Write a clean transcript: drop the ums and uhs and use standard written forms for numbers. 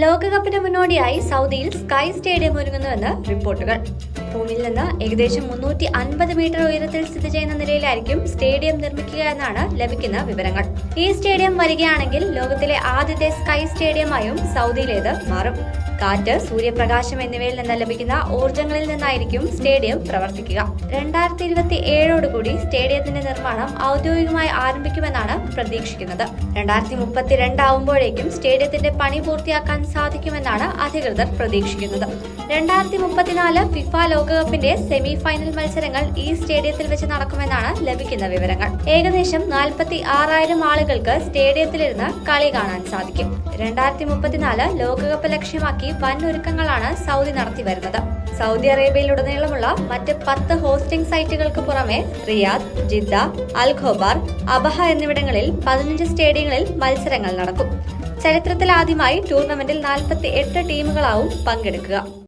ലോകകപ്പിന് മുന്നോടിയായി സൗദിയിൽ സ്കൈ സ്റ്റേഡിയം ഒരുങ്ങുന്നുവെന്ന് റിപ്പോർട്ടുകൾ. ഭൂമിയിൽ നിന്ന് ഏകദേശം 350 മീറ്റർ ഉയരത്തിൽ സ്ഥിതി ചെയ്യുന്ന നിലയിലായിരിക്കും സ്റ്റേഡിയം നിർമ്മിക്കുക എന്നാണ് ലഭിക്കുന്ന വിവരങ്ങൾ. ഈ സ്റ്റേഡിയം വരികയാണെങ്കിൽ ലോകത്തിലെ ആദ്യത്തെ സ്കൈ സ്റ്റേഡിയമായും സൗദിയിലേത് മാറും. കാറ്റ്, സൂര്യപ്രകാശം എന്നിവയിൽ നിന്ന് ലഭിക്കുന്ന ഊർജ്ജങ്ങളിൽ നിന്നായിരിക്കും സ്റ്റേഡിയം പ്രവർത്തിക്കുക. 2027ഓടുകൂടി സ്റ്റേഡിയത്തിന്റെ നിർമ്മാണം ഔദ്യോഗികമായി ആരംഭിക്കുമെന്നാണ് പ്രതീക്ഷിക്കുന്നത്. 2032 ആവുമ്പോഴേക്കും സ്റ്റേഡിയത്തിന്റെ പണി പൂർത്തിയാക്കാൻ സാധിക്കുമെന്നാണ് അധികൃതർ പ്രതീക്ഷിക്കുന്നത്. 2034 ഫിഫ ലോകകപ്പിന്റെ സെമി ഫൈനൽ മത്സരങ്ങൾ ഈ സ്റ്റേഡിയത്തിൽ വെച്ച് നടക്കുമെന്നാണ് ലഭിക്കുന്ന വിവരങ്ങൾ. ഏകദേശം 46,000 ആളുകൾക്ക് സ്റ്റേഡിയത്തിലിരുന്ന് കളി കാണാൻ സാധിക്കും. 2034 ലോകകപ്പ് ലക്ഷ്യമാക്കി വൻ ഒരുക്കങ്ങളാണ് സൗദി നടത്തി വരുന്നത്. സൗദി അറേബ്യയിലുടനീളമുള്ള മറ്റ് 10 ഹോസ്റ്റിംഗ് സൈറ്റുകൾക്ക് പുറമെ Riyadh, Jeddah, Al Khobar, Abha എന്നിവിടങ്ങളിൽ 15 സ്റ്റേഡിയങ്ങളിൽ മത്സരങ്ങൾ നടക്കും. ചരിത്രത്തിലാദ്യമായി ടൂർണമെന്റിൽ 48 ടീമുകളാവും പങ്കെടുക്കുക.